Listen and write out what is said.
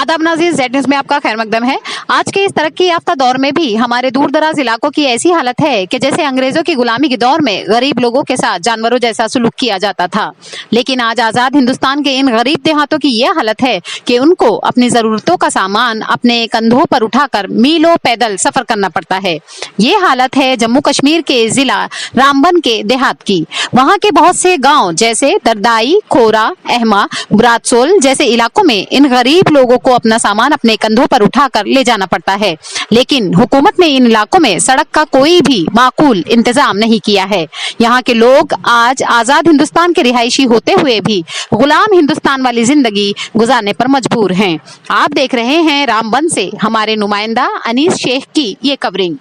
आदाब नाज़रीन, Z news में आपका खैर मकदम है। आज के इस तरक्की याफ्ता दौर में भी हमारे दूर दराज इलाकों की ऐसी हालत है कि जैसे अंग्रेजों की गुलामी के दौर में गरीब लोगों के साथ जानवरों जैसा सलूक किया जाता था। लेकिन आज आजाद हिंदुस्तान के इन गरीब देहातों की यह हालत है कि उनको अपनी जरूरतों का सामान अपने कंधों पर उठाकर मीलों पैदल सफर करना पड़ता है। ये हालत है जम्मू कश्मीर के जिला रामबन के देहात की। वहाँ के बहुत से गाँव जैसे दरदाई, खोरा, अहमा, ब्रातसोल जैसे इलाकों में इन गरीब लोगों को अपना सामान अपने कंधों पर उठाकर ले जाना पड़ता है। लेकिन हुकूमत ने इन इलाकों में सड़क का कोई भी माकूल इंतजाम नहीं किया है। यहाँ के लोग आज आजाद हिंदुस्तान के रिहायशी होते हुए भी गुलाम हिंदुस्तान वाली जिंदगी गुजारने पर मजबूर हैं। आप देख रहे हैं रामबन से हमारे नुमाइंदा अनीस शेख की ये कवरिंग।